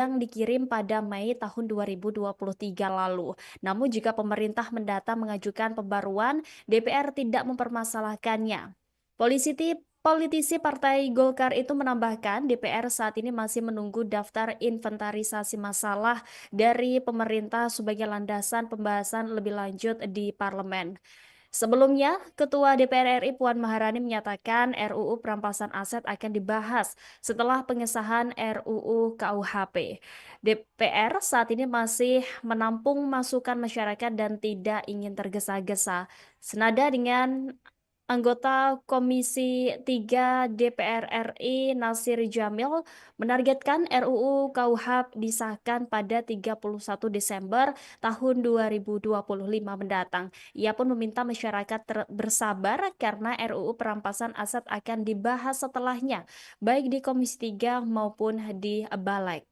yang dikirim pada Mei tahun 2023 lalu. Namun jika pemerintah mendata mengajukan pembaruan, DPR tidak mempermasalahkannya. Politisi Partai Golkar itu menambahkan DPR saat ini masih menunggu daftar inventarisasi masalah dari pemerintah sebagai landasan pembahasan lebih lanjut di parlemen. Sebelumnya, Ketua DPR RI Puan Maharani menyatakan RUU perampasan aset akan dibahas setelah pengesahan RUU KUHP. DPR saat ini masih menampung masukan masyarakat dan tidak ingin tergesa-gesa. Senada dengan anggota Komisi 3 DPR RI Nasir Jamil menargetkan RUU KUHP disahkan pada 31 Desember tahun 2025 mendatang. Ia pun meminta masyarakat bersabar karena RUU perampasan aset akan dibahas setelahnya, baik di Komisi 3 maupun di Balik.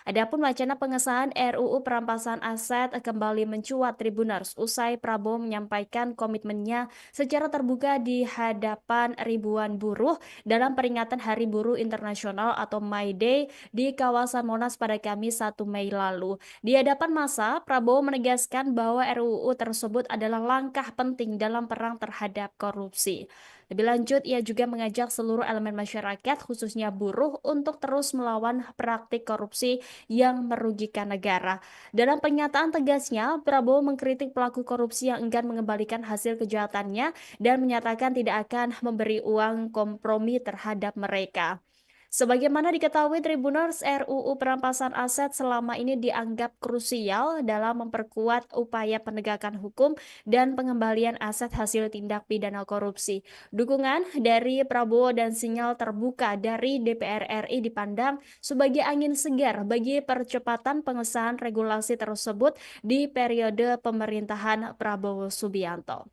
Adapun wacana pengesahan RUU perampasan aset kembali mencuat Tribuners usai Prabowo menyampaikan komitmennya secara terbuka di hadapan ribuan buruh dalam peringatan Hari Buruh Internasional atau May Day di kawasan Monas pada Kamis 1 Mei lalu. Di hadapan massa, Prabowo menegaskan bahwa RUU tersebut adalah langkah penting dalam perang terhadap korupsi. Lebih lanjut, ia juga mengajak seluruh elemen masyarakat, khususnya buruh, untuk terus melawan praktik korupsi yang merugikan negara. Dalam pernyataan tegasnya, Prabowo mengkritik pelaku korupsi yang enggan mengembalikan hasil kejahatannya dan menyatakan tidak akan memberi uang kompromi terhadap mereka. Sebagaimana diketahui Tribuners, RUU perampasan aset selama ini dianggap krusial dalam memperkuat upaya penegakan hukum dan pengembalian aset hasil tindak pidana korupsi. Dukungan dari Prabowo dan sinyal terbuka dari DPR RI dipandang sebagai angin segar bagi percepatan pengesahan regulasi tersebut di periode pemerintahan Prabowo Subianto.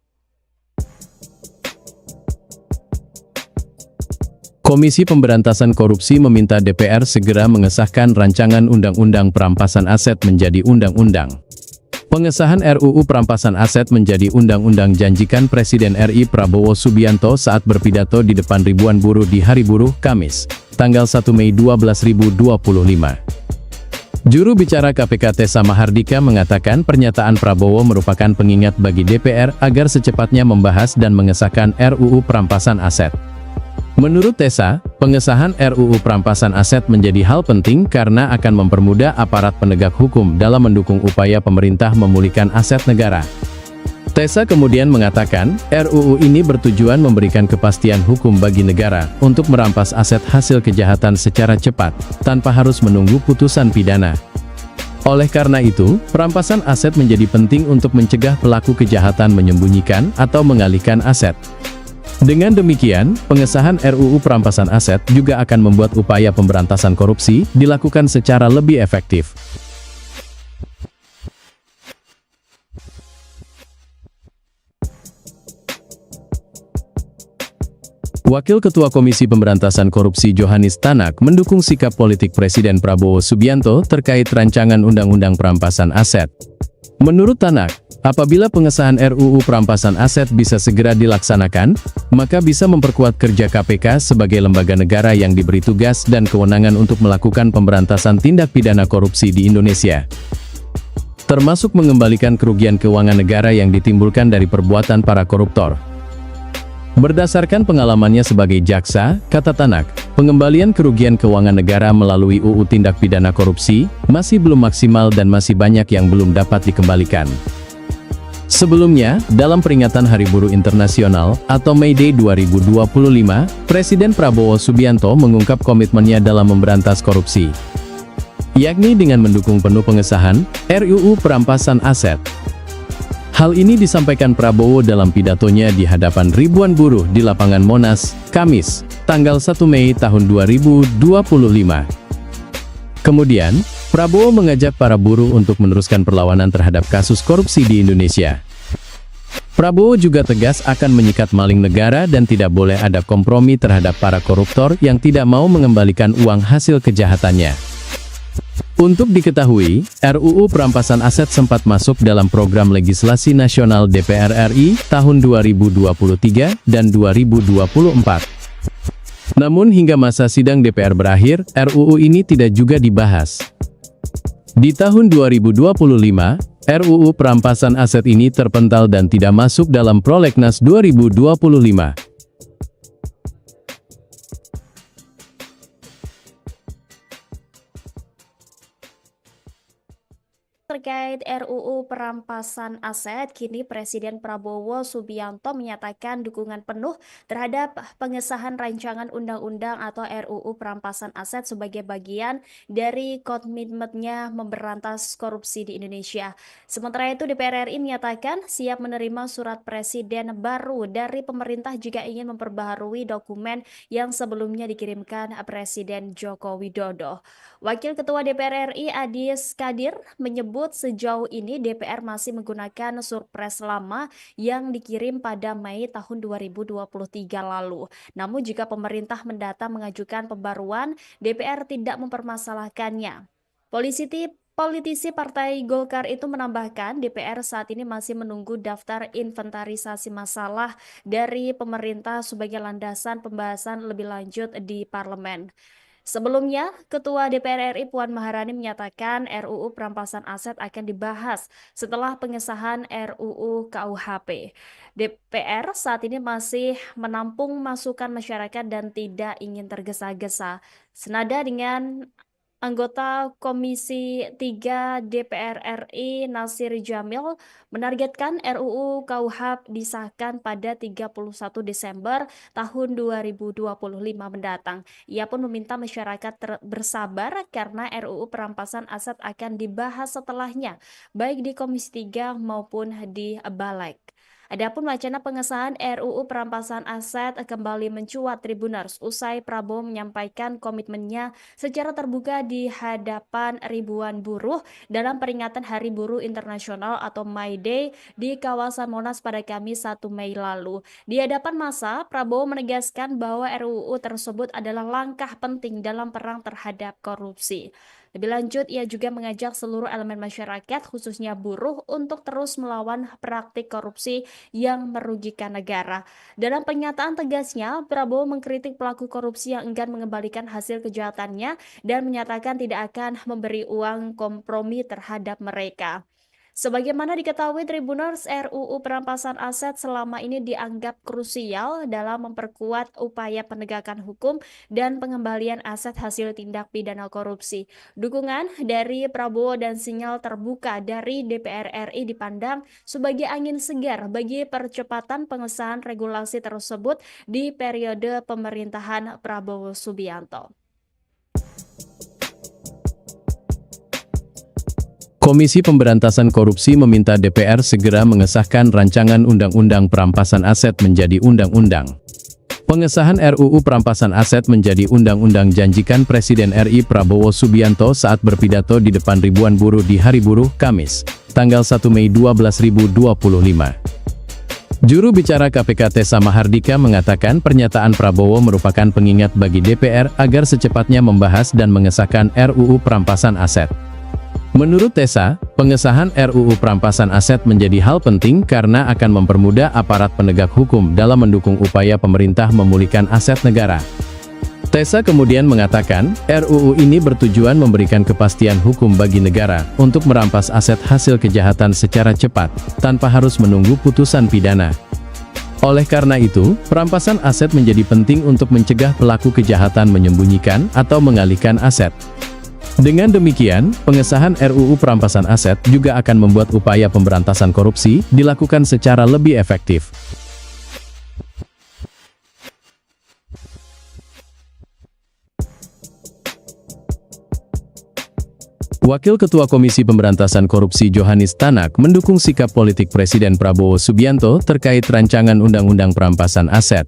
Komisi Pemberantasan Korupsi meminta DPR segera mengesahkan rancangan Undang-Undang Perampasan Aset menjadi undang-undang. Pengesahan RUU Perampasan Aset menjadi undang-undang janjikan Presiden RI Prabowo Subianto saat berpidato di depan ribuan buruh di Hari Buruh, Kamis, tanggal 1 Mei 2025. Juru bicara KPK Tessa Mahardika mengatakan pernyataan Prabowo merupakan pengingat bagi DPR agar secepatnya membahas dan mengesahkan RUU Perampasan Aset. Menurut Tessa, pengesahan RUU Perampasan Aset menjadi hal penting karena akan mempermudah aparat penegak hukum dalam mendukung upaya pemerintah memulihkan aset negara. Tessa kemudian mengatakan, RUU ini bertujuan memberikan kepastian hukum bagi negara untuk merampas aset hasil kejahatan secara cepat, tanpa harus menunggu putusan pidana. Oleh karena itu, perampasan aset menjadi penting untuk mencegah pelaku kejahatan menyembunyikan atau mengalihkan aset. Dengan demikian, pengesahan RUU Perampasan Aset juga akan membuat upaya pemberantasan korupsi dilakukan secara lebih efektif. Wakil Ketua Komisi Pemberantasan Korupsi Johannes Tanak mendukung sikap politik Presiden Prabowo Subianto terkait rancangan Undang-Undang Perampasan Aset. Menurut Tanak, apabila pengesahan RUU Perampasan Aset bisa segera dilaksanakan, maka bisa memperkuat kerja KPK sebagai lembaga negara yang diberi tugas dan kewenangan untuk melakukan pemberantasan tindak pidana korupsi di Indonesia, termasuk mengembalikan kerugian keuangan negara yang ditimbulkan dari perbuatan para koruptor. Berdasarkan pengalamannya sebagai jaksa, kata Tanak, pengembalian kerugian keuangan negara melalui UU Tindak Pidana Korupsi masih belum maksimal dan masih banyak yang belum dapat dikembalikan. Sebelumnya, dalam peringatan Hari Buruh Internasional atau May Day 2025, Presiden Prabowo Subianto mengungkap komitmennya dalam memberantas korupsi, yakni dengan mendukung penuh pengesahan RUU Perampasan Aset. Hal ini disampaikan Prabowo dalam pidatonya di hadapan ribuan buruh di lapangan Monas, Kamis, tanggal 1 Mei tahun 2025. Kemudian, Prabowo mengajak para buruh untuk meneruskan perlawanan terhadap kasus korupsi di Indonesia. Prabowo juga tegas akan menyikat maling negara dan tidak boleh ada kompromi terhadap para koruptor yang tidak mau mengembalikan uang hasil kejahatannya. Untuk diketahui, RUU Perampasan Aset sempat masuk dalam program legislasi nasional DPR RI tahun 2023 dan 2024. Namun hingga masa sidang DPR berakhir, RUU ini tidak juga dibahas. Di tahun 2025, RUU perampasan aset ini terpental dan tidak masuk dalam Prolegnas 2025. Terkait RUU perampasan aset, kini Presiden Prabowo Subianto menyatakan dukungan penuh terhadap pengesahan rancangan undang-undang atau RUU perampasan aset sebagai bagian dari komitmennya memberantas korupsi di Indonesia. Sementara itu, DPR RI menyatakan siap menerima surat presiden baru dari pemerintah jika ingin memperbaharui dokumen yang sebelumnya dikirimkan Presiden Joko Widodo. Wakil Ketua DPR RI Adis Kadir menyebut sejauh ini DPR masih menggunakan surpres lama yang dikirim pada Mei tahun 2023 lalu. Namun jika pemerintah mendata mengajukan pembaruan, DPR tidak mempermasalahkannya. Politisi Partai Golkar itu menambahkan DPR saat ini masih menunggu daftar inventarisasi masalah dari pemerintah sebagai landasan pembahasan lebih lanjut di parlemen. Sebelumnya, Ketua DPR RI Puan Maharani menyatakan RUU perampasan aset akan dibahas setelah pengesahan RUU KUHP. DPR saat ini masih menampung masukan masyarakat dan tidak ingin tergesa-gesa. Senada dengan anggota Komisi 3 DPR RI Nasir Jamil menargetkan RUU KUHP disahkan pada 31 Desember tahun 2025 mendatang. Ia pun meminta masyarakat bersabar karena RUU perampasan aset akan dibahas setelahnya, baik di Komisi 3 maupun di Balik. Adapun wacana pengesahan RUU perampasan aset kembali mencuat Tribuners usai Prabowo menyampaikan komitmennya secara terbuka di hadapan ribuan buruh dalam peringatan Hari Buruh Internasional atau May Day di kawasan Monas pada Kamis 1 Mei lalu. Di hadapan massa, Prabowo menegaskan bahwa RUU tersebut adalah langkah penting dalam perang terhadap korupsi. Lebih lanjut, ia juga mengajak seluruh elemen masyarakat, khususnya buruh, untuk terus melawan praktik korupsi yang merugikan negara. Dalam pernyataan tegasnya, Prabowo mengkritik pelaku korupsi yang enggan mengembalikan hasil kejahatannya dan menyatakan tidak akan memberi uang kompromi terhadap mereka. Sebagaimana diketahui Tribuners, RUU perampasan aset selama ini dianggap krusial dalam memperkuat upaya penegakan hukum dan pengembalian aset hasil tindak pidana korupsi. Dukungan dari Prabowo dan sinyal terbuka dari DPR RI dipandang sebagai angin segar bagi percepatan pengesahan regulasi tersebut di periode pemerintahan Prabowo Subianto. Komisi Pemberantasan Korupsi meminta DPR segera mengesahkan rancangan Undang-Undang Perampasan Aset menjadi undang-undang. Pengesahan RUU Perampasan Aset menjadi undang-undang janjikan Presiden RI Prabowo Subianto saat berpidato di depan ribuan buruh di Hari Buruh, Kamis, tanggal 1 Mei 2025. Juru bicara KPK Tessa Mahardika mengatakan pernyataan Prabowo merupakan pengingat bagi DPR agar secepatnya membahas dan mengesahkan RUU Perampasan Aset. Menurut Tessa, pengesahan RUU perampasan aset menjadi hal penting karena akan mempermudah aparat penegak hukum dalam mendukung upaya pemerintah memulihkan aset negara. Tessa kemudian mengatakan, RUU ini bertujuan memberikan kepastian hukum bagi negara untuk merampas aset hasil kejahatan secara cepat, tanpa harus menunggu putusan pidana. Oleh karena itu, perampasan aset menjadi penting untuk mencegah pelaku kejahatan menyembunyikan atau mengalihkan aset. Dengan demikian, pengesahan RUU perampasan aset juga akan membuat upaya pemberantasan korupsi dilakukan secara lebih efektif. Wakil Ketua Komisi Pemberantasan Korupsi Johannes Tanak mendukung sikap politik Presiden Prabowo Subianto terkait rancangan Undang-Undang Perampasan Aset.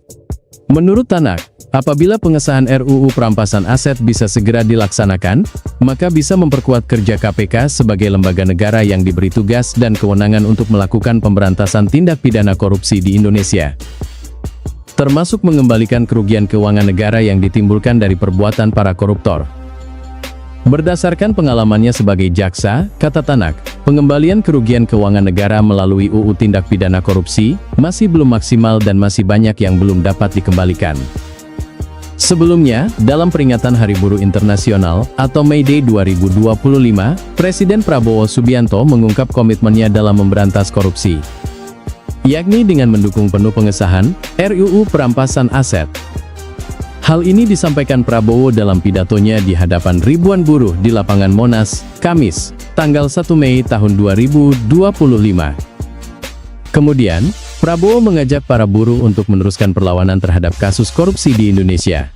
Menurut Tanak, apabila pengesahan RUU perampasan aset bisa segera dilaksanakan, maka bisa memperkuat kerja KPK sebagai lembaga negara yang diberi tugas dan kewenangan untuk melakukan pemberantasan tindak pidana korupsi di Indonesia, termasuk mengembalikan kerugian keuangan negara yang ditimbulkan dari perbuatan para koruptor. Berdasarkan pengalamannya sebagai jaksa, kata Tanak, pengembalian kerugian keuangan negara melalui UU Tindak Pidana Korupsi masih belum maksimal dan masih banyak yang belum dapat dikembalikan. Sebelumnya, dalam peringatan Hari Buruh Internasional atau May Day 2025, Presiden Prabowo Subianto mengungkap komitmennya dalam memberantas korupsi, yakni dengan mendukung penuh pengesahan RUU Perampasan Aset. Hal ini disampaikan Prabowo dalam pidatonya di hadapan ribuan buruh di lapangan Monas, Kamis, tanggal 1 Mei tahun 2025. Kemudian, Prabowo mengajak para buruh untuk meneruskan perlawanan terhadap kasus korupsi di Indonesia.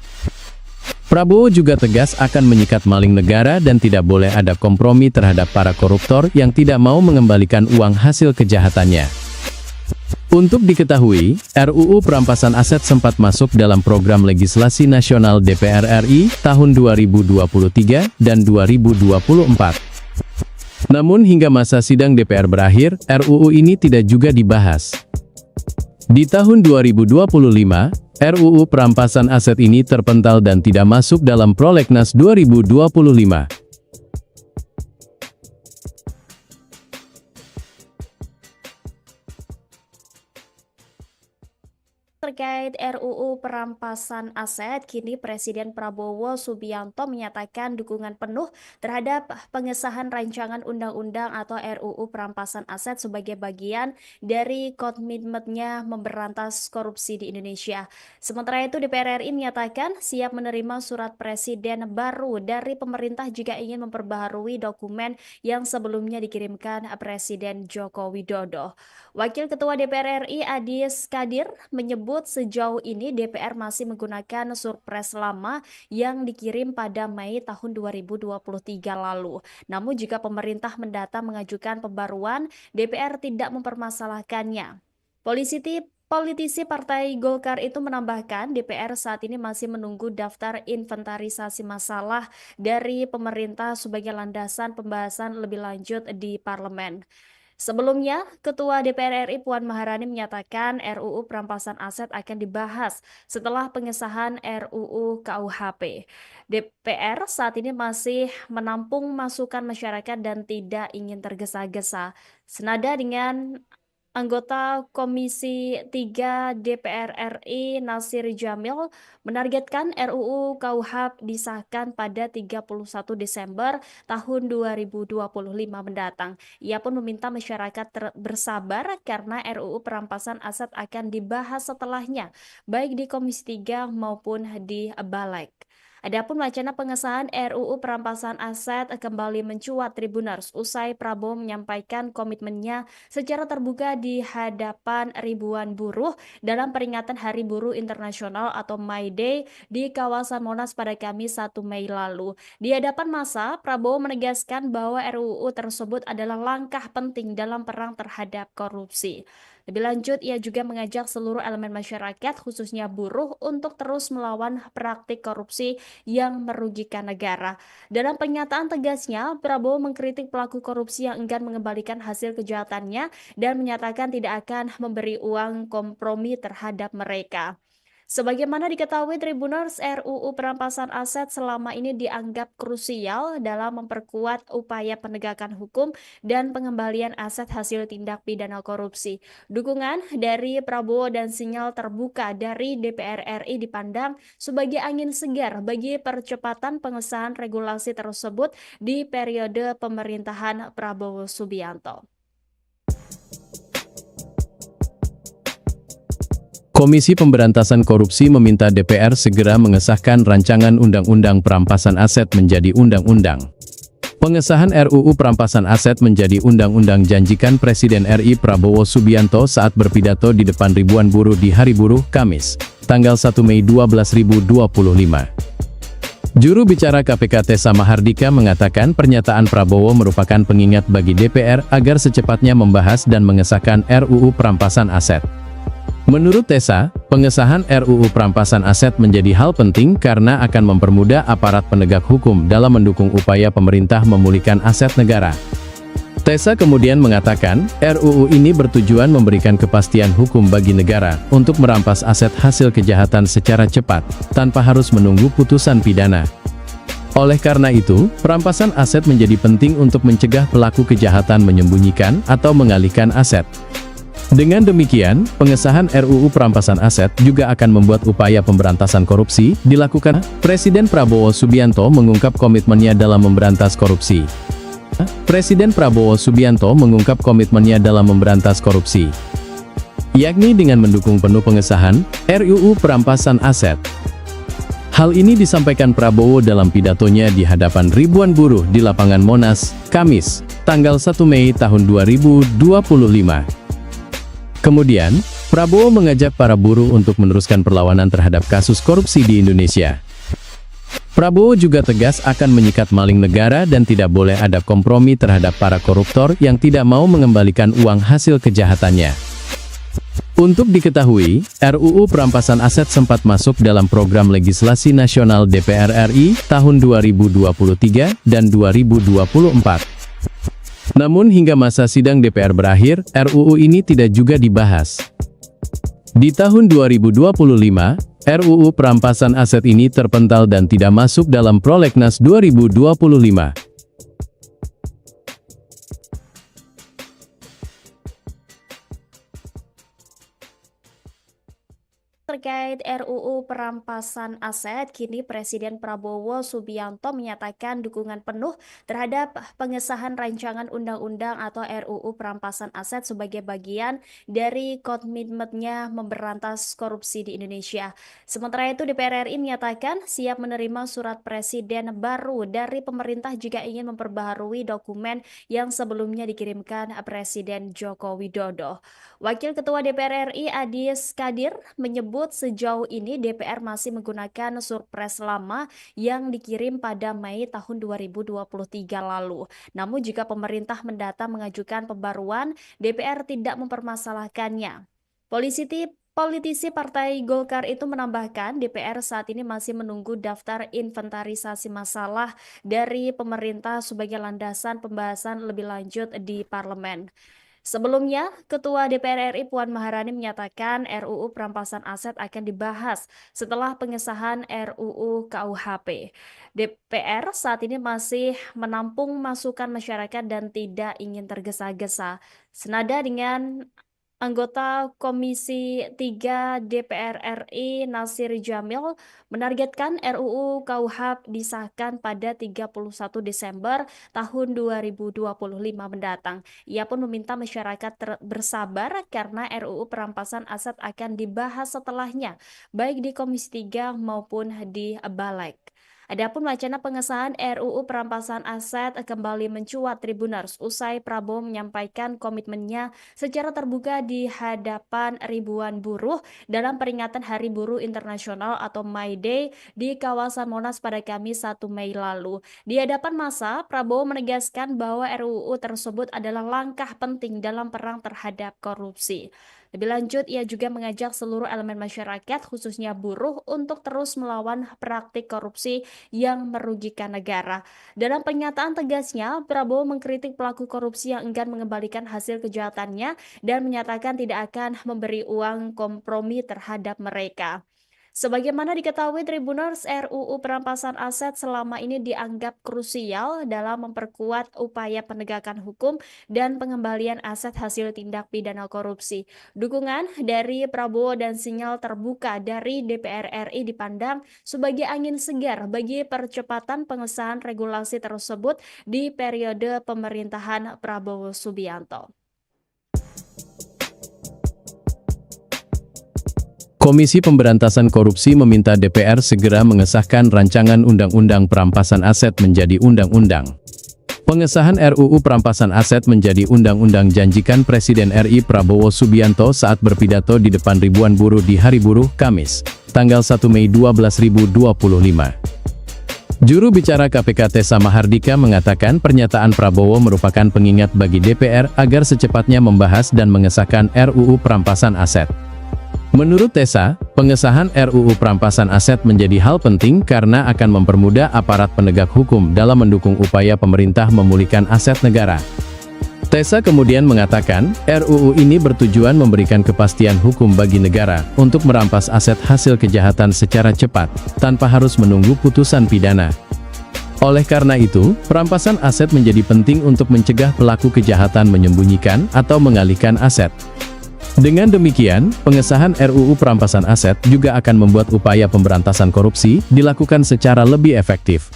Prabowo juga tegas akan menyikat maling negara dan tidak boleh ada kompromi terhadap para koruptor yang tidak mau mengembalikan uang hasil kejahatannya. Untuk diketahui, RUU Perampasan Aset sempat masuk dalam program legislasi nasional DPR RI tahun 2023 dan 2024. Namun hingga masa sidang DPR berakhir, RUU ini tidak juga dibahas. Di tahun 2025, RUU Perampasan Aset ini terpental dan tidak masuk dalam Prolegnas 2025. Terkait RUU Perampasan Aset, kini Presiden Prabowo Subianto menyatakan dukungan penuh terhadap pengesahan rancangan undang-undang atau RUU Perampasan Aset sebagai bagian dari komitmennya memberantas korupsi di Indonesia. Sementara itu, DPR RI menyatakan siap menerima surat presiden baru dari pemerintah jika ingin memperbaharui dokumen yang sebelumnya dikirimkan Presiden Joko Widodo. Wakil Ketua DPR RI Adis Kadir menyebut sejauh ini DPR masih menggunakan surpres lama yang dikirim pada Mei tahun 2023 lalu. Namun jika pemerintah mendata mengajukan pembaruan, DPR tidak mempermasalahkannya. Politisi Partai Golkar itu menambahkan DPR saat ini masih menunggu daftar inventarisasi masalah dari pemerintah sebagai landasan pembahasan lebih lanjut di parlemen. Sebelumnya, Ketua DPR RI Puan Maharani menyatakan RUU Perampasan Aset akan dibahas setelah pengesahan RUU KUHP. DPR saat ini masih menampung masukan masyarakat dan tidak ingin tergesa-gesa. Senada dengan anggota Komisi 3 DPR RI Nasir Jamil menargetkan RUU KUHP disahkan pada 31 Desember tahun 2025 mendatang. Ia pun meminta masyarakat bersabar karena RUU Perampasan Aset akan dibahas setelahnya, baik di Komisi 3 maupun di Balik. Adapun wacana pengesahan RUU Perampasan Aset kembali mencuat Tribuners usai Prabowo menyampaikan komitmennya secara terbuka di hadapan ribuan buruh dalam peringatan Hari Buruh Internasional atau May Day di kawasan Monas pada Kamis 1 Mei lalu. Di hadapan massa, Prabowo menegaskan bahwa RUU tersebut adalah langkah penting dalam perang terhadap korupsi. Lebih lanjut, ia juga mengajak seluruh elemen masyarakat, khususnya buruh, untuk terus melawan praktik korupsi yang merugikan negara. Dalam pernyataan tegasnya, Prabowo mengkritik pelaku korupsi yang enggan mengembalikan hasil kejahatannya dan menyatakan tidak akan memberi uang kompromi terhadap mereka. Sebagaimana diketahui Tribuners, RUU Perampasan Aset selama ini dianggap krusial dalam memperkuat upaya penegakan hukum dan pengembalian aset hasil tindak pidana korupsi. Dukungan dari Prabowo dan sinyal terbuka dari DPR RI dipandang sebagai angin segar bagi percepatan pengesahan regulasi tersebut di periode pemerintahan Prabowo Subianto. Komisi Pemberantasan Korupsi meminta DPR segera mengesahkan rancangan Undang-Undang Perampasan Aset menjadi undang-undang. Pengesahan RUU Perampasan Aset menjadi undang-undang janjikan Presiden RI Prabowo Subianto saat berpidato di depan ribuan buruh di Hari Buruh, Kamis, tanggal 1 Mei 2025. Juru bicara KPK Tessa Mahardika mengatakan pernyataan Prabowo merupakan pengingat bagi DPR agar secepatnya membahas dan mengesahkan RUU Perampasan Aset. Menurut Tessa, pengesahan RUU Perampasan Aset menjadi hal penting karena akan mempermudah aparat penegak hukum dalam mendukung upaya pemerintah memulihkan aset negara. Tessa kemudian mengatakan, RUU ini bertujuan memberikan kepastian hukum bagi negara untuk merampas aset hasil kejahatan secara cepat, tanpa harus menunggu putusan pidana. Oleh karena itu, perampasan aset menjadi penting untuk mencegah pelaku kejahatan menyembunyikan atau mengalihkan aset. Dengan demikian, pengesahan RUU Perampasan Aset juga akan membuat upaya pemberantasan korupsi dilakukan. Presiden Prabowo Subianto mengungkap komitmennya dalam memberantas korupsi. Presiden Prabowo Subianto mengungkap komitmennya dalam memberantas korupsi, yakni dengan mendukung penuh pengesahan RUU Perampasan Aset. Hal ini disampaikan Prabowo dalam pidatonya di hadapan ribuan buruh di lapangan Monas, Kamis, tanggal 1 Mei tahun 2025. Kemudian, Prabowo mengajak para buruh untuk meneruskan perlawanan terhadap kasus korupsi di Indonesia. Prabowo juga tegas akan menyikat maling negara dan tidak boleh ada kompromi terhadap para koruptor yang tidak mau mengembalikan uang hasil kejahatannya. Untuk diketahui, RUU Perampasan Aset sempat masuk dalam program legislasi nasional DPR RI tahun 2023 dan 2024. Namun hingga masa sidang DPR berakhir, RUU ini tidak juga dibahas. Di tahun 2025, RUU Perampasan Aset ini terpental dan tidak masuk dalam Prolegnas 2025. Terkait RUU Perampasan Aset, kini Presiden Prabowo Subianto menyatakan dukungan penuh terhadap pengesahan rancangan undang-undang atau RUU Perampasan Aset sebagai bagian dari komitmennya memberantas korupsi di Indonesia. Sementara itu, DPR RI menyatakan siap menerima surat presiden baru dari pemerintah jika ingin memperbaharui dokumen yang sebelumnya dikirimkan Presiden Joko Widodo. Wakil Ketua DPR RI Adis Kadir menyebut sejauh ini DPR masih menggunakan surpres lama yang dikirim pada Mei tahun 2023 lalu. Namun jika pemerintah mendata mengajukan pembaruan, DPR tidak mempermasalahkannya. Politisi Partai Golkar itu menambahkan DPR saat ini masih menunggu daftar inventarisasi masalah dari pemerintah sebagai landasan pembahasan lebih lanjut di parlemen. Sebelumnya, Ketua DPR RI Puan Maharani menyatakan RUU Perampasan Aset akan dibahas setelah pengesahan RUU KUHP. DPR saat ini masih menampung masukan masyarakat dan tidak ingin tergesa-gesa. Senada dengan anggota Komisi 3 DPR RI Nasir Jamil menargetkan RUU KUHP disahkan pada 31 Desember tahun 2025 mendatang. Ia pun meminta masyarakat bersabar karena RUU Perampasan Aset akan dibahas setelahnya, baik di Komisi 3 maupun di Balik. Adapun wacana pengesahan RUU Perampasan Aset kembali mencuat Tribuners usai Prabowo menyampaikan komitmennya secara terbuka di hadapan ribuan buruh dalam peringatan Hari Buruh Internasional atau May Day di kawasan Monas pada Kamis 1 Mei lalu. Di hadapan massa, Prabowo menegaskan bahwa RUU tersebut adalah langkah penting dalam perang terhadap korupsi. Lebih lanjut, ia juga mengajak seluruh elemen masyarakat, khususnya buruh, untuk terus melawan praktik korupsi yang merugikan negara. Dalam pernyataan tegasnya, Prabowo mengkritik pelaku korupsi yang enggan mengembalikan hasil kejahatannya dan menyatakan tidak akan memberi uang kompromi terhadap mereka. Sebagaimana diketahui Tribuners, RUU Perampasan Aset selama ini dianggap krusial dalam memperkuat upaya penegakan hukum dan pengembalian aset hasil tindak pidana korupsi. Dukungan dari Prabowo dan sinyal terbuka dari DPR RI dipandang sebagai angin segar bagi percepatan pengesahan regulasi tersebut di periode pemerintahan Prabowo Subianto. Komisi Pemberantasan Korupsi meminta DPR segera mengesahkan rancangan Undang-Undang Perampasan Aset menjadi undang-undang. Pengesahan RUU Perampasan Aset menjadi undang-undang janjikan Presiden RI Prabowo Subianto saat berpidato di depan ribuan buruh di Hari Buruh, Kamis, tanggal 1 Mei 2025. Juru bicara KPK Tessa Mahardika mengatakan pernyataan Prabowo merupakan pengingat bagi DPR agar secepatnya membahas dan mengesahkan RUU Perampasan Aset. Menurut Tessa, pengesahan RUU Perampasan Aset menjadi hal penting karena akan mempermudah aparat penegak hukum dalam mendukung upaya pemerintah memulihkan aset negara. Tessa kemudian mengatakan, RUU ini bertujuan memberikan kepastian hukum bagi negara untuk merampas aset hasil kejahatan secara cepat, tanpa harus menunggu putusan pidana. Oleh karena itu, perampasan aset menjadi penting untuk mencegah pelaku kejahatan menyembunyikan atau mengalihkan aset. Dengan demikian, pengesahan RUU Perampasan Aset juga akan membuat upaya pemberantasan korupsi dilakukan secara lebih efektif.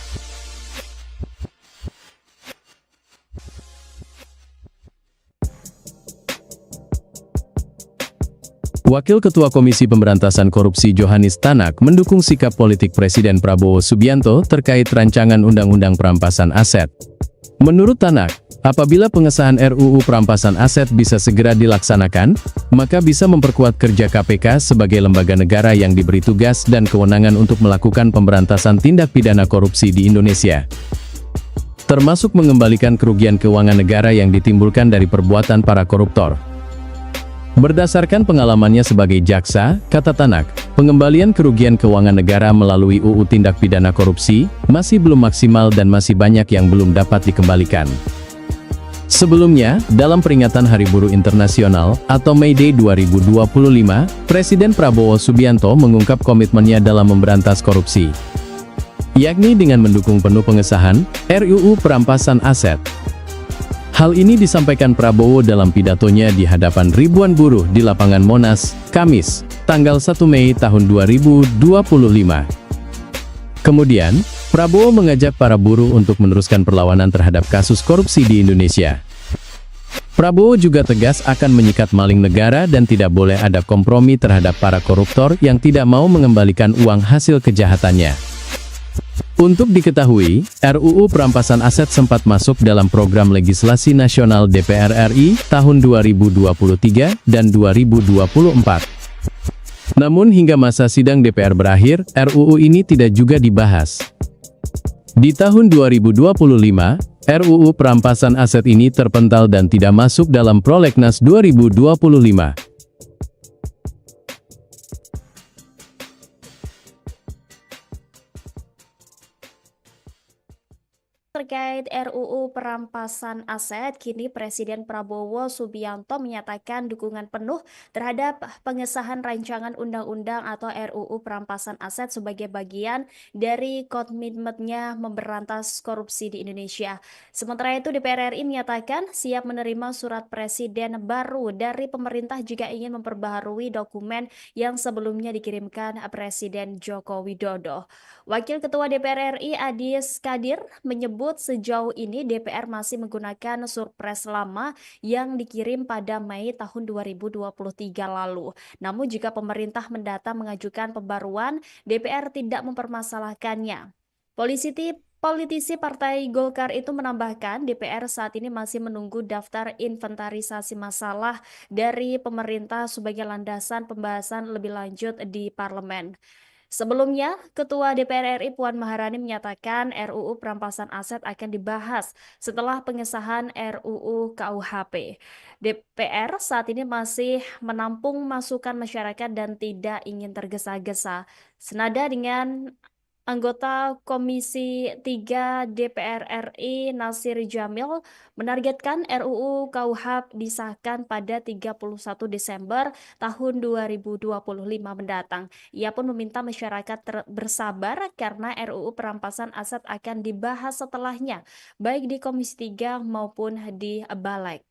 Wakil Ketua Komisi Pemberantasan Korupsi Johanis Tanak mendukung sikap politik Presiden Prabowo Subianto terkait rancangan Undang-Undang Perampasan Aset. Menurut Tanak, apabila pengesahan RUU Perampasan Aset bisa segera dilaksanakan, maka bisa memperkuat kerja KPK sebagai lembaga negara yang diberi tugas dan kewenangan untuk melakukan pemberantasan tindak pidana korupsi di Indonesia, termasuk mengembalikan kerugian keuangan negara yang ditimbulkan dari perbuatan para koruptor. Berdasarkan pengalamannya sebagai jaksa, kata Tanak, pengembalian kerugian keuangan negara melalui UU Tindak Pidana Korupsi masih belum maksimal dan masih banyak yang belum dapat dikembalikan. Sebelumnya, dalam peringatan Hari Buruh Internasional atau May Day 2025, Presiden Prabowo Subianto mengungkap komitmennya dalam memberantas korupsi, yakni dengan mendukung penuh pengesahan RUU Perampasan Aset. Hal ini disampaikan Prabowo dalam pidatonya di hadapan ribuan buruh di lapangan Monas, Kamis, tanggal 1 Mei tahun 2025. Kemudian, Prabowo mengajak para buruh untuk meneruskan perlawanan terhadap kasus korupsi di Indonesia. Prabowo juga tegas akan menyikat maling negara dan tidak boleh ada kompromi terhadap para koruptor yang tidak mau mengembalikan uang hasil kejahatannya. Untuk diketahui, RUU Perampasan Aset sempat masuk dalam program legislasi nasional DPR RI tahun 2023 dan 2024. Namun hingga masa sidang DPR berakhir, RUU ini tidak juga dibahas. Di tahun 2025, RUU Perampasan Aset ini terpental dan tidak masuk dalam Prolegnas 2025. Terkait RUU Perampasan Aset, kini Presiden Prabowo Subianto menyatakan dukungan penuh terhadap pengesahan rancangan undang-undang atau RUU Perampasan Aset sebagai bagian dari komitmennya memberantas korupsi di Indonesia. Sementara itu, DPR RI menyatakan siap menerima surat presiden baru dari pemerintah jika ingin memperbaharui dokumen yang sebelumnya dikirimkan Presiden Joko Widodo. Wakil Ketua DPR RI Adis Kadir menyebut sejauh ini DPR masih menggunakan surpres lama yang dikirim pada Mei tahun 2023 lalu. Namun jika pemerintah mendata mengajukan pembaruan, DPR tidak mempermasalahkannya. Politisi Partai Golkar itu menambahkan DPR saat ini masih menunggu daftar inventarisasi masalah dari pemerintah sebagai landasan pembahasan lebih lanjut di parlemen. Sebelumnya, Ketua DPR RI Puan Maharani menyatakan RUU Perampasan Aset akan dibahas setelah pengesahan RUU KUHP. DPR saat ini masih menampung masukan masyarakat dan tidak ingin tergesa-gesa. Senada dengan anggota Komisi 3 DPR RI Nasir Jamil menargetkan RUU KUHP disahkan pada 31 Desember tahun 2025 mendatang. Ia pun meminta masyarakat bersabar karena RUU Perampasan Aset akan dibahas setelahnya, baik di Komisi 3 maupun di Balik.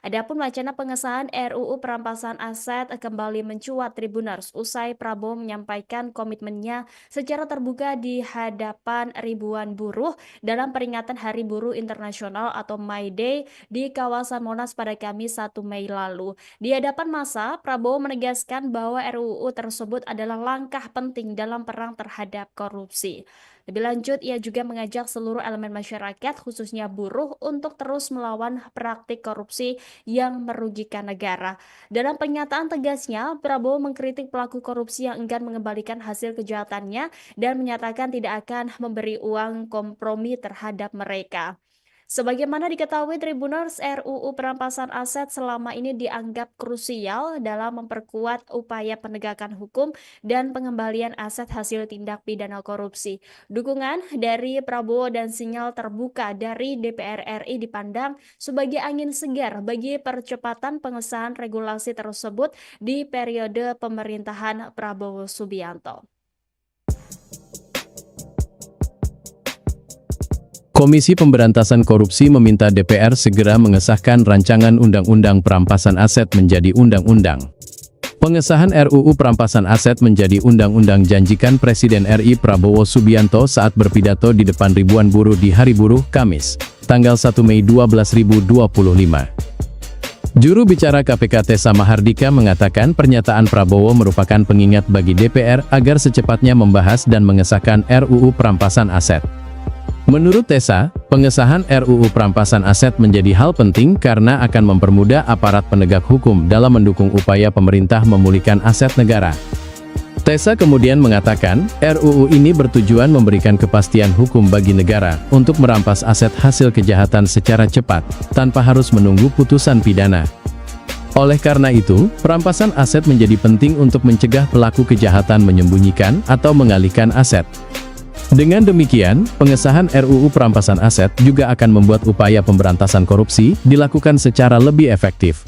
Adapun wacana pengesahan RUU Perampasan Aset kembali mencuat Tribuners usai Prabowo menyampaikan komitmennya secara terbuka di hadapan ribuan buruh dalam peringatan Hari Buruh Internasional atau May Day di kawasan Monas pada Kamis 1 Mei lalu. Di hadapan massa, Prabowo menegaskan bahwa RUU tersebut adalah langkah penting dalam perang terhadap korupsi. Lebih lanjut, ia juga mengajak seluruh elemen masyarakat, khususnya buruh, untuk terus melawan praktik korupsi yang merugikan negara. Dalam pernyataan tegasnya, Prabowo mengkritik pelaku korupsi yang enggan mengembalikan hasil kejahatannya dan menyatakan tidak akan memberi uang kompromi terhadap mereka. Sebagaimana diketahui Tribuners, RUU Perampasan Aset selama ini dianggap krusial dalam memperkuat upaya penegakan hukum dan pengembalian aset hasil tindak pidana korupsi. Dukungan dari Prabowo dan sinyal terbuka dari DPR RI dipandang sebagai angin segar bagi percepatan pengesahan regulasi tersebut di periode pemerintahan Prabowo Subianto. Komisi Pemberantasan Korupsi meminta DPR segera mengesahkan rancangan Undang-Undang Perampasan Aset menjadi undang-undang. Pengesahan RUU Perampasan Aset menjadi undang-undang janjikan Presiden RI Prabowo Subianto saat berpidato di depan ribuan buruh di Hari Buruh, Kamis, tanggal 1 Mei 2025. Juru bicara KPK Tessa Mahardika mengatakan pernyataan Prabowo merupakan pengingat bagi DPR agar secepatnya membahas dan mengesahkan RUU Perampasan Aset. Menurut Tessa, pengesahan RUU Perampasan Aset menjadi hal penting karena akan mempermudah aparat penegak hukum dalam mendukung upaya pemerintah memulihkan aset negara. Tessa kemudian mengatakan, RUU ini bertujuan memberikan kepastian hukum bagi negara untuk merampas aset hasil kejahatan secara cepat, tanpa harus menunggu putusan pidana. Oleh karena itu, perampasan aset menjadi penting untuk mencegah pelaku kejahatan menyembunyikan atau mengalihkan aset. Dengan demikian, pengesahan RUU Perampasan Aset juga akan membuat upaya pemberantasan korupsi dilakukan secara lebih efektif.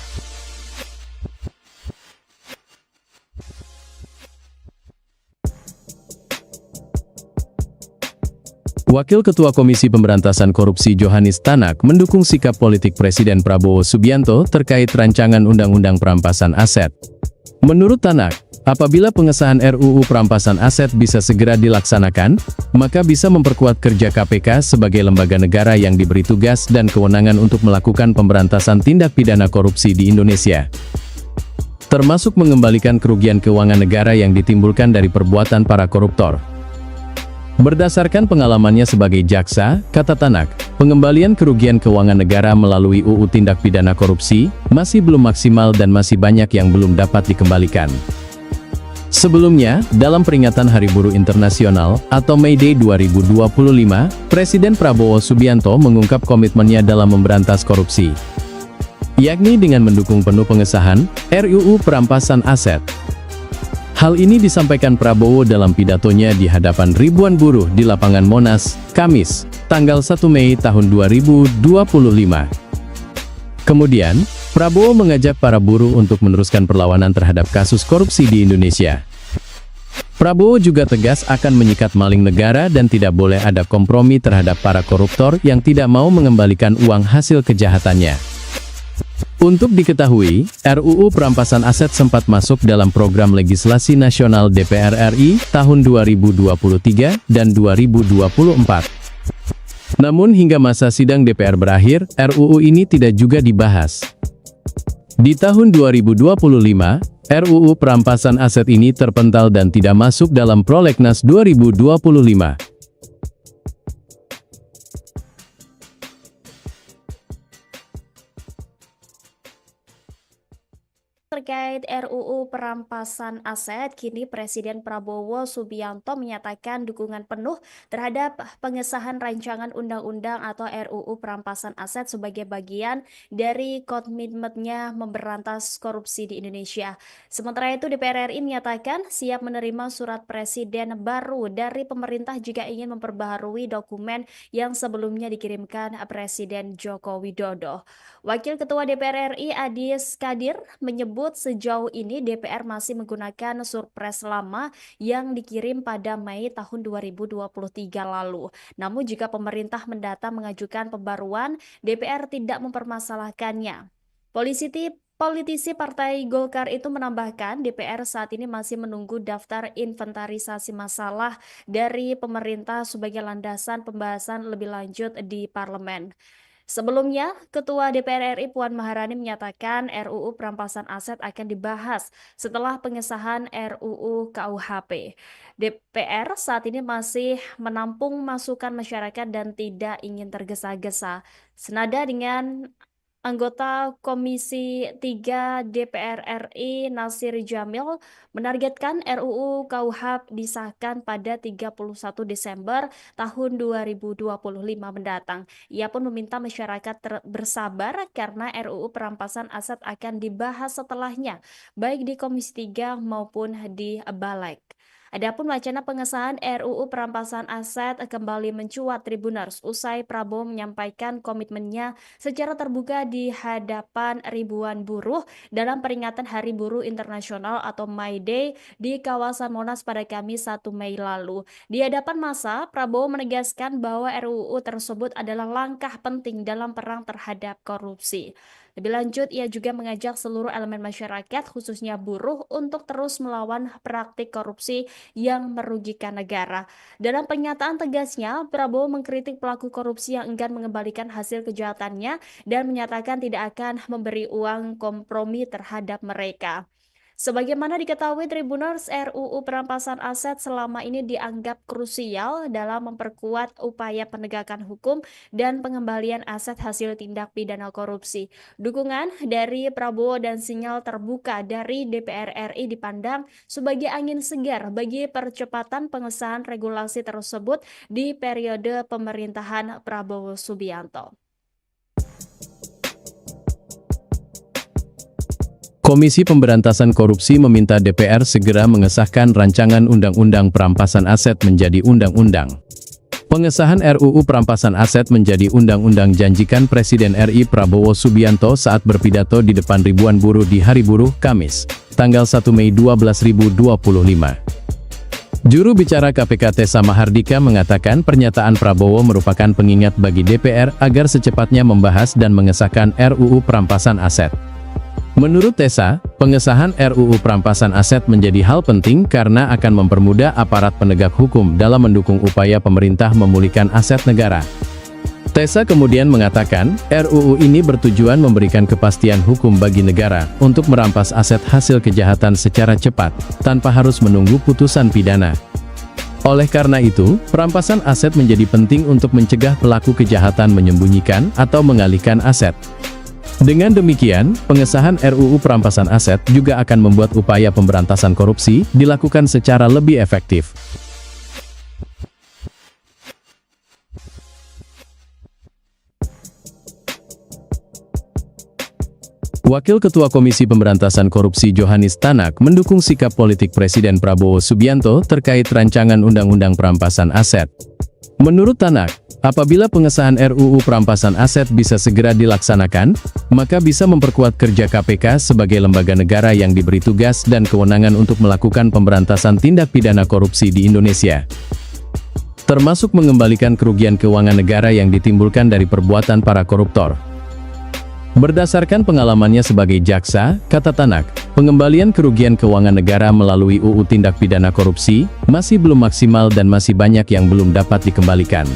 Wakil Ketua Komisi Pemberantasan Korupsi Johanis Tanak mendukung sikap politik Presiden Prabowo Subianto terkait rancangan Undang-Undang Perampasan Aset. Menurut Tanak, apabila pengesahan RUU Perampasan Aset bisa segera dilaksanakan, maka bisa memperkuat kerja KPK sebagai lembaga negara yang diberi tugas dan kewenangan untuk melakukan pemberantasan tindak pidana korupsi di Indonesia. Termasuk mengembalikan kerugian keuangan negara yang ditimbulkan dari perbuatan para koruptor. Berdasarkan pengalamannya sebagai jaksa, kata Tanak, pengembalian kerugian keuangan negara melalui UU Tindak Pidana Korupsi masih belum maksimal dan masih banyak yang belum dapat dikembalikan. Sebelumnya, dalam peringatan Hari Buruh Internasional atau May Day 2025, Presiden Prabowo Subianto mengungkap komitmennya dalam memberantas korupsi, yakni dengan mendukung penuh pengesahan RUU Perampasan Aset. Hal ini disampaikan Prabowo dalam pidatonya di hadapan ribuan buruh di lapangan Monas, Kamis, tanggal 1 Mei tahun 2025. Kemudian, Prabowo mengajak para buruh untuk meneruskan perlawanan terhadap kasus korupsi di Indonesia. Prabowo juga tegas akan menyikat maling negara dan tidak boleh ada kompromi terhadap para koruptor yang tidak mau mengembalikan uang hasil kejahatannya. Untuk diketahui, RUU Perampasan Aset sempat masuk dalam program legislasi nasional DPR RI tahun 2023 dan 2024. Namun hingga masa sidang DPR berakhir, RUU ini tidak juga dibahas. Di tahun 2025, RUU Perampasan Aset ini terpental dan tidak masuk dalam Prolegnas 2025. Terkait RUU Perampasan Aset, kini Presiden Prabowo Subianto menyatakan dukungan penuh terhadap pengesahan rancangan undang-undang atau RUU Perampasan Aset sebagai bagian dari komitmennya memberantas korupsi di Indonesia. Sementara itu, DPR RI menyatakan siap menerima surat presiden baru dari pemerintah jika ingin memperbaharui dokumen yang sebelumnya dikirimkan Presiden Joko Widodo. Wakil Ketua DPR RI Adis Kadir menyebut sejauh ini DPR masih menggunakan surpres lama yang dikirim pada Mei tahun 2023 lalu. Namun jika pemerintah mendata mengajukan pembaruan, DPR tidak mempermasalahkannya. Politisi Partai Golkar itu menambahkan DPR saat ini masih menunggu daftar inventarisasi masalah dari pemerintah sebagai landasan pembahasan lebih lanjut di parlemen. Sebelumnya, Ketua DPR RI Puan Maharani menyatakan RUU Perampasan Aset akan dibahas setelah pengesahan RUU KUHP. DPR saat ini masih menampung masukan masyarakat dan tidak ingin tergesa-gesa. Senada dengan anggota Komisi 3 DPR RI Nasir Jamil menargetkan RUU KUHP disahkan pada 31 Desember tahun 2025 mendatang. Ia pun meminta masyarakat bersabar karena RUU Perampasan Aset akan dibahas setelahnya, baik di Komisi 3 maupun di Balik. Adapun wacana pengesahan RUU perampasan aset kembali mencuat Tribuners usai Prabowo menyampaikan komitmennya secara terbuka di hadapan ribuan buruh dalam peringatan Hari Buruh Internasional atau May Day di kawasan Monas pada Kamis 1 Mei lalu. Di hadapan massa, Prabowo menegaskan bahwa RUU tersebut adalah langkah penting dalam perang terhadap korupsi. Lebih lanjut, ia juga mengajak seluruh elemen masyarakat, khususnya buruh, untuk terus melawan praktik korupsi yang merugikan negara. Dalam pernyataan tegasnya, Prabowo mengkritik pelaku korupsi yang enggan mengembalikan hasil kejahatannya dan menyatakan tidak akan memberi uang kompromi terhadap mereka. Sebagaimana diketahui Tribuners, RUU perampasan aset selama ini dianggap krusial dalam memperkuat upaya penegakan hukum dan pengembalian aset hasil tindak pidana korupsi. Dukungan dari Prabowo dan sinyal terbuka dari DPR RI dipandang sebagai angin segar bagi percepatan pengesahan regulasi tersebut di periode pemerintahan Prabowo Subianto. Komisi Pemberantasan Korupsi meminta DPR segera mengesahkan rancangan Undang-Undang Perampasan Aset menjadi undang-undang. Pengesahan RUU Perampasan Aset menjadi undang-undang janjikan Presiden RI Prabowo Subianto saat berpidato di depan ribuan buruh di Hari Buruh, Kamis, tanggal 1 Mei 2025. Juru bicara KPK Tessa Mahardika mengatakan pernyataan Prabowo merupakan pengingat bagi DPR agar secepatnya membahas dan mengesahkan RUU Perampasan Aset. Menurut Tessa, pengesahan RUU Perampasan Aset menjadi hal penting karena akan mempermudah aparat penegak hukum dalam mendukung upaya pemerintah memulihkan aset negara. Tessa kemudian mengatakan, RUU ini bertujuan memberikan kepastian hukum bagi negara untuk merampas aset hasil kejahatan secara cepat, tanpa harus menunggu putusan pidana. Oleh karena itu, perampasan aset menjadi penting untuk mencegah pelaku kejahatan menyembunyikan atau mengalihkan aset. Dengan demikian, pengesahan RUU Perampasan Aset juga akan membuat upaya pemberantasan korupsi dilakukan secara lebih efektif. Wakil Ketua Komisi Pemberantasan Korupsi Johanis Tanak mendukung sikap politik Presiden Prabowo Subianto terkait rancangan Undang-Undang Perampasan Aset. Menurut Tanak, apabila pengesahan RUU Perampasan Aset bisa segera dilaksanakan, maka bisa memperkuat kerja KPK sebagai lembaga negara yang diberi tugas dan kewenangan untuk melakukan pemberantasan tindak pidana korupsi di Indonesia, termasuk mengembalikan kerugian keuangan negara yang ditimbulkan dari perbuatan para koruptor. Berdasarkan pengalamannya sebagai jaksa, kata Tanak, pengembalian kerugian keuangan negara melalui UU Tindak Pidana Korupsi masih belum maksimal dan masih banyak yang belum dapat dikembalikan.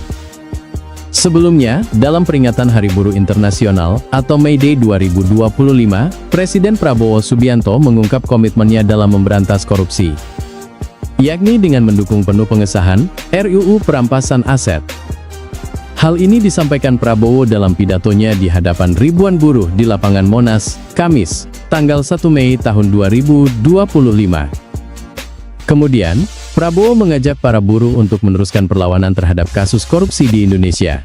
Sebelumnya, dalam peringatan Hari Buruh Internasional atau May Day 2025, Presiden Prabowo Subianto mengungkap komitmennya dalam memberantas korupsi, yakni dengan mendukung penuh pengesahan RUU Perampasan Aset. Hal ini disampaikan Prabowo dalam pidatonya di hadapan ribuan buruh di lapangan Monas, Kamis, tanggal 1 Mei tahun 2025. Kemudian, Prabowo mengajak para buruh untuk meneruskan perlawanan terhadap kasus korupsi di Indonesia.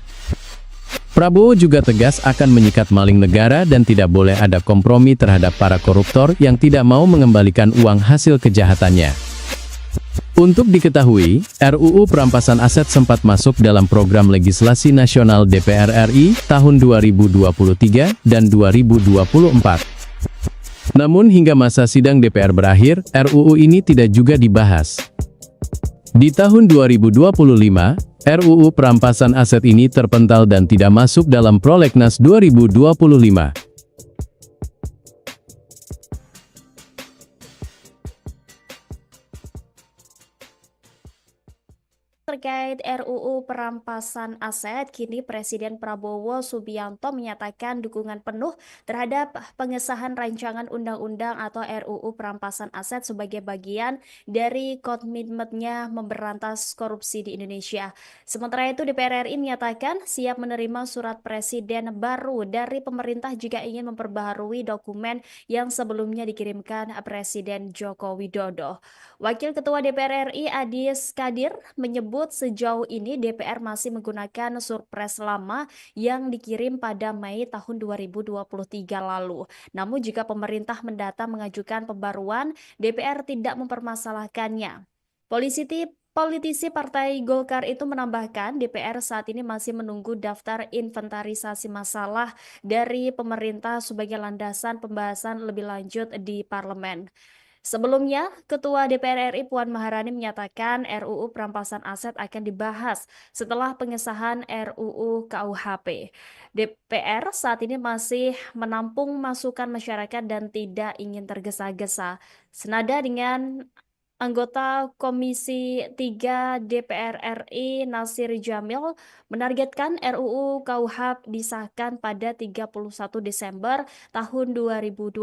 Prabowo juga tegas akan menyikat maling negara dan tidak boleh ada kompromi terhadap para koruptor yang tidak mau mengembalikan uang hasil kejahatannya. Untuk diketahui, RUU Perampasan Aset sempat masuk dalam program legislasi nasional DPR RI tahun 2023 dan 2024. Namun hingga masa sidang DPR berakhir, RUU ini tidak juga dibahas. Di tahun 2025, RUU Perampasan Aset ini terpental dan tidak masuk dalam Prolegnas 2025. Terkait RUU Perampasan Aset, kini Presiden Prabowo Subianto menyatakan dukungan penuh terhadap pengesahan rancangan undang-undang atau RUU Perampasan Aset sebagai bagian dari komitmennya memberantas korupsi di Indonesia. Sementara itu, DPR RI menyatakan siap menerima surat presiden baru dari pemerintah jika ingin memperbaharui dokumen yang sebelumnya dikirimkan Presiden Joko Widodo. Wakil Ketua DPR RI Adis Kadir menyebut sejauh ini DPR masih menggunakan surpres lama yang dikirim pada Mei tahun 2023 lalu. Namun jika pemerintah mendata mengajukan pembaruan, DPR tidak mempermasalahkannya. Politisi Partai Golkar itu menambahkan DPR saat ini masih menunggu daftar inventarisasi masalah dari pemerintah sebagai landasan pembahasan lebih lanjut di parlemen. Sebelumnya, Ketua DPR RI Puan Maharani menyatakan RUU perampasan aset akan dibahas setelah pengesahan RUU KUHP. DPR saat ini masih menampung masukan masyarakat dan tidak ingin tergesa-gesa. Senada dengan anggota Komisi 3 DPR RI Nasir Jamil menargetkan RUU KUHP disahkan pada 31 Desember tahun 2025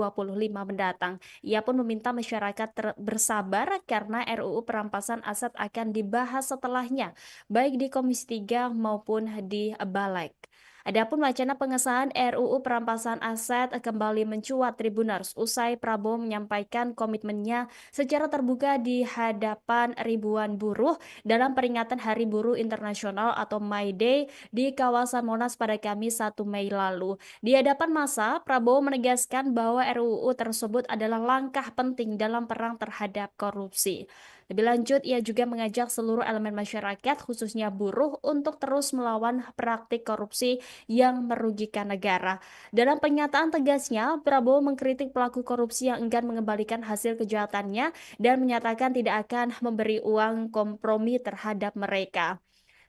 mendatang. Ia pun meminta masyarakat bersabar karena RUU perampasan aset akan dibahas setelahnya, baik di Komisi 3 maupun di Balik. Adapun wacana pengesahan RUU perampasan aset kembali mencuat Tribuners usai Prabowo menyampaikan komitmennya secara terbuka di hadapan ribuan buruh dalam peringatan Hari Buruh Internasional atau May Day di kawasan Monas pada Kamis 1 Mei lalu. Di hadapan massa, Prabowo menegaskan bahwa RUU tersebut adalah langkah penting dalam perang terhadap korupsi. Lebih lanjut, ia juga mengajak seluruh elemen masyarakat, khususnya buruh, untuk terus melawan praktik korupsi yang merugikan negara. Dalam pernyataan tegasnya, Prabowo mengkritik pelaku korupsi yang enggan mengembalikan hasil kejahatannya dan menyatakan tidak akan memberi uang kompromi terhadap mereka.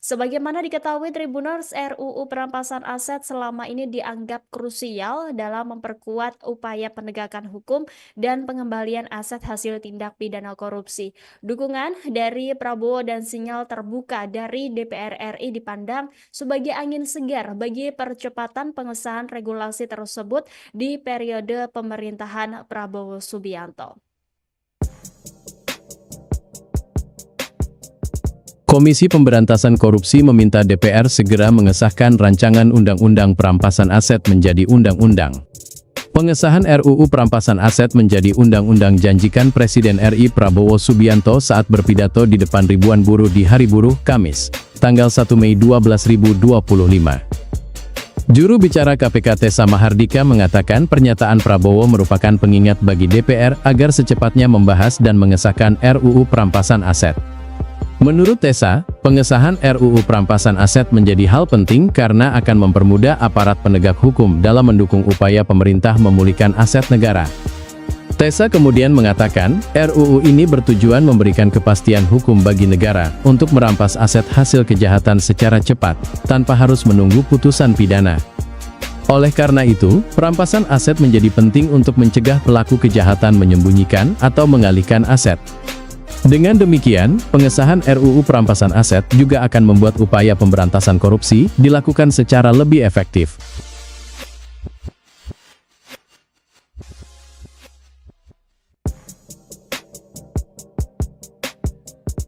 Sebagaimana diketahui Tribuners, RUU perampasan aset selama ini dianggap krusial dalam memperkuat upaya penegakan hukum dan pengembalian aset hasil tindak pidana korupsi. Dukungan dari Prabowo dan sinyal terbuka dari DPR RI dipandang sebagai angin segar bagi percepatan pengesahan regulasi tersebut di periode pemerintahan Prabowo Subianto. Komisi Pemberantasan Korupsi meminta DPR segera mengesahkan rancangan Undang-Undang Perampasan Aset menjadi undang-undang. Pengesahan RUU Perampasan Aset menjadi undang-undang janjikan Presiden RI Prabowo Subianto saat berpidato di depan ribuan buruh di Hari Buruh, Kamis, tanggal 1 Mei 2025. Juru bicara KPK Tessa Mahardika mengatakan pernyataan Prabowo merupakan pengingat bagi DPR agar secepatnya membahas dan mengesahkan RUU Perampasan Aset. Menurut Tessa, pengesahan RUU Perampasan Aset menjadi hal penting karena akan mempermudah aparat penegak hukum dalam mendukung upaya pemerintah memulihkan aset negara. Tessa kemudian mengatakan, RUU ini bertujuan memberikan kepastian hukum bagi negara untuk merampas aset hasil kejahatan secara cepat, tanpa harus menunggu putusan pidana. Oleh karena itu, perampasan aset menjadi penting untuk mencegah pelaku kejahatan menyembunyikan atau mengalihkan aset. Dengan demikian, pengesahan RUU Perampasan Aset juga akan membuat upaya pemberantasan korupsi dilakukan secara lebih efektif.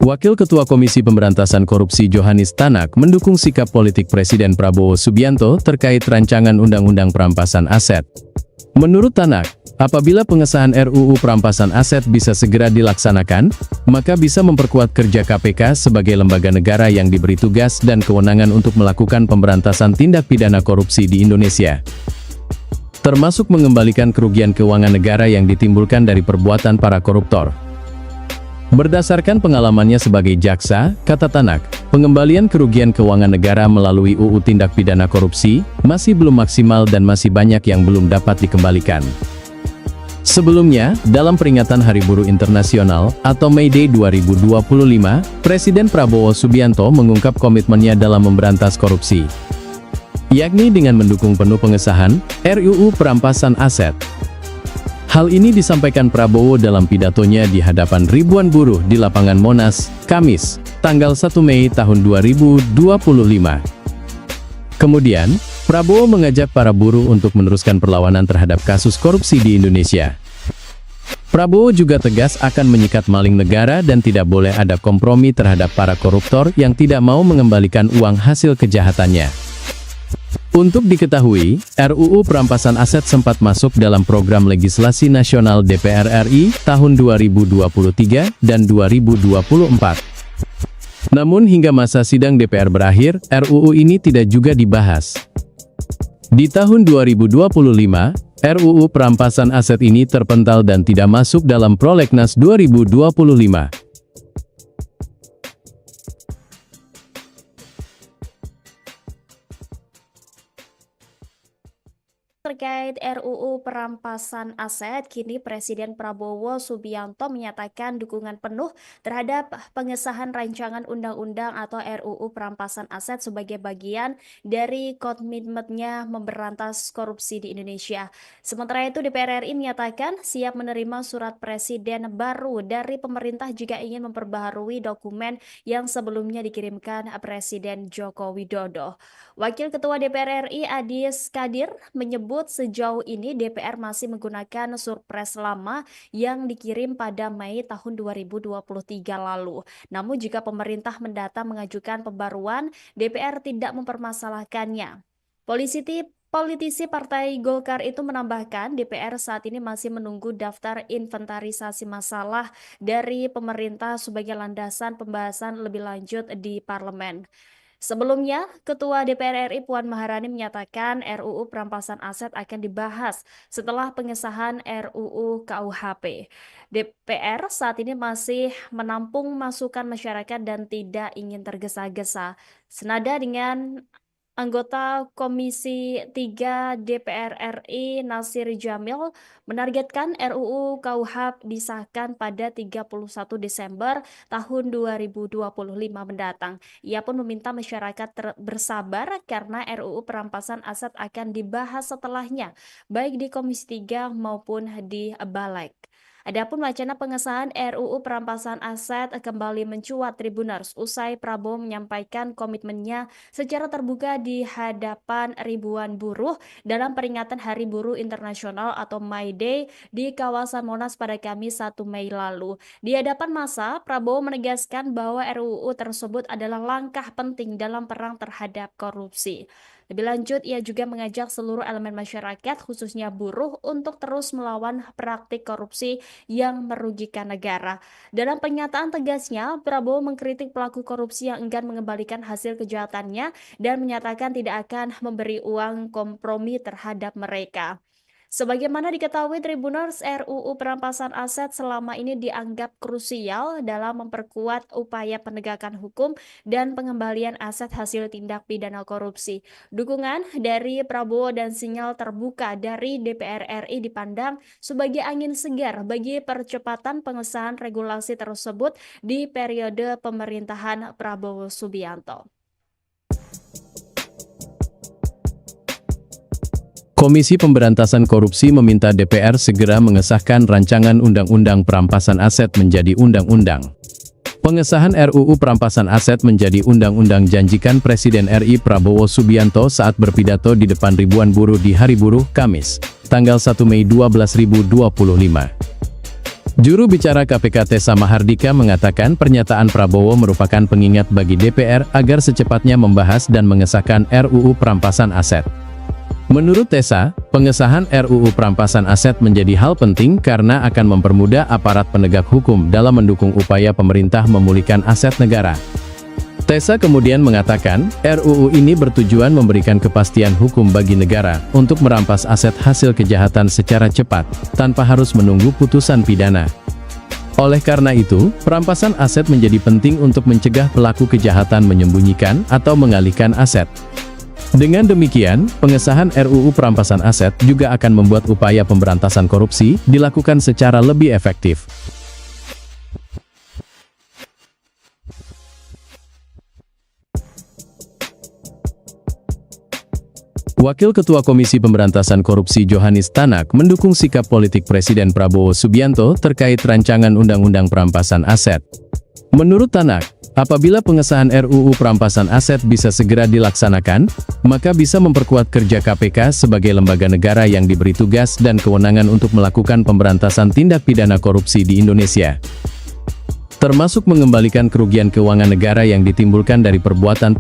Wakil Ketua Komisi Pemberantasan Korupsi Johannes Tanak mendukung sikap politik Presiden Prabowo Subianto terkait rancangan Undang-Undang Perampasan Aset. Menurut Tanak, apabila pengesahan RUU Perampasan Aset bisa segera dilaksanakan, maka bisa memperkuat kerja KPK sebagai lembaga negara yang diberi tugas dan kewenangan untuk melakukan pemberantasan tindak pidana korupsi di Indonesia, termasuk mengembalikan kerugian keuangan negara yang ditimbulkan dari perbuatan para koruptor. Berdasarkan pengalamannya sebagai jaksa, kata Tanak, pengembalian kerugian keuangan negara melalui UU Tindak Pidana Korupsi masih belum maksimal dan masih banyak yang belum dapat dikembalikan. Sebelumnya, dalam peringatan Hari Buruh Internasional atau May Day 2025, Presiden Prabowo Subianto mengungkap komitmennya dalam memberantas korupsi, yakni dengan mendukung penuh pengesahan RUU Perampasan Aset. Hal ini disampaikan Prabowo dalam pidatonya di hadapan ribuan buruh di lapangan Monas, Kamis, tanggal 1 Mei tahun 2025. Kemudian, Prabowo mengajak para buruh untuk meneruskan perlawanan terhadap kasus korupsi di Indonesia. Prabowo juga tegas akan menyikat maling negara dan tidak boleh ada kompromi terhadap para koruptor yang tidak mau mengembalikan uang hasil kejahatannya. Untuk diketahui, RUU Perampasan Aset sempat masuk dalam program legislasi nasional DPR RI tahun 2023 dan 2024. Namun hingga masa sidang DPR berakhir, RUU ini tidak juga dibahas. Di tahun 2025, RUU Perampasan Aset ini terpental dan tidak masuk dalam Prolegnas 2025. Terkait RUU Perampasan Aset, kini Presiden Prabowo Subianto menyatakan dukungan penuh terhadap pengesahan rancangan undang-undang atau RUU Perampasan Aset sebagai bagian dari komitmennya memberantas korupsi di Indonesia. Sementara itu, DPR RI menyatakan siap menerima surat presiden baru dari pemerintah jika ingin memperbaharui dokumen yang sebelumnya dikirimkan Presiden Joko Widodo. Wakil Ketua DPR RI Adis Kadir menyebut sejauh ini DPR masih menggunakan surpres lama yang dikirim pada Mei tahun 2023 lalu. Namun jika pemerintah mendata mengajukan pembaruan, DPR tidak mempermasalahkannya. Politisi Partai Golkar itu menambahkan DPR saat ini masih menunggu daftar inventarisasi masalah dari pemerintah sebagai landasan pembahasan lebih lanjut di parlemen. Sebelumnya, Ketua DPR RI Puan Maharani menyatakan RUU Perampasan Aset akan dibahas setelah pengesahan RUU KUHP. DPR saat ini masih menampung masukan masyarakat dan tidak ingin tergesa-gesa. Senada dengan anggota Komisi 3 DPR RI Nasir Jamil menargetkan RUU KUHP disahkan pada 31 Desember tahun 2025 mendatang. Ia pun meminta masyarakat bersabar karena RUU Perampasan Aset akan dibahas setelahnya, baik di Komisi 3 maupun di Balik. Adapun wacana pengesahan RUU Perampasan Aset kembali mencuat Tribuners usai Prabowo menyampaikan komitmennya secara terbuka di hadapan ribuan buruh dalam peringatan Hari Buruh Internasional atau May Day di kawasan Monas pada Kamis 1 Mei lalu. Di hadapan massa, Prabowo menegaskan bahwa RUU tersebut adalah langkah penting dalam perang terhadap korupsi. Lebih lanjut, ia juga mengajak seluruh elemen masyarakat, khususnya buruh, untuk terus melawan praktik korupsi yang merugikan negara. Dalam pernyataan tegasnya, Prabowo mengkritik pelaku korupsi yang enggan mengembalikan hasil kejahatannya dan menyatakan tidak akan memberi uang kompromi terhadap mereka. Sebagaimana diketahui Tribuners, RUU Perampasan Aset selama ini dianggap krusial dalam memperkuat upaya penegakan hukum dan pengembalian aset hasil tindak pidana korupsi. Dukungan dari Prabowo dan sinyal terbuka dari DPR RI dipandang sebagai angin segar bagi percepatan pengesahan regulasi tersebut di periode pemerintahan Prabowo Subianto. Komisi Pemberantasan Korupsi meminta DPR segera mengesahkan rancangan Undang-Undang Perampasan Aset menjadi undang-undang. Pengesahan RUU Perampasan Aset menjadi undang-undang janjikan Presiden RI Prabowo Subianto saat berpidato di depan ribuan buruh di Hari Buruh, Kamis, tanggal 1 Mei 2025. Juru bicara KPK Tessa Mahardika mengatakan pernyataan Prabowo merupakan pengingat bagi DPR agar secepatnya membahas dan mengesahkan RUU Perampasan Aset. Menurut Tessa, pengesahan RUU Perampasan Aset menjadi hal penting karena akan mempermudah aparat penegak hukum dalam mendukung upaya pemerintah memulihkan aset negara. Tessa kemudian mengatakan, RUU ini bertujuan memberikan kepastian hukum bagi negara untuk merampas aset hasil kejahatan secara cepat, tanpa harus menunggu putusan pidana. Oleh karena itu, perampasan aset menjadi penting untuk mencegah pelaku kejahatan menyembunyikan atau mengalihkan aset. Dengan demikian, pengesahan RUU Perampasan Aset juga akan membuat upaya pemberantasan korupsi dilakukan secara lebih efektif. Wakil Ketua Komisi Pemberantasan Korupsi Johanis Tanak mendukung sikap politik Presiden Prabowo Subianto terkait rancangan Undang-Undang Perampasan Aset. Menurut Tanak, apabila pengesahan RUU Perampasan Aset bisa segera dilaksanakan, maka bisa memperkuat kerja KPK sebagai lembaga negara yang diberi tugas dan kewenangan untuk melakukan pemberantasan tindak pidana korupsi di Indonesia, termasuk mengembalikan kerugian keuangan negara yang ditimbulkan dari perbuatan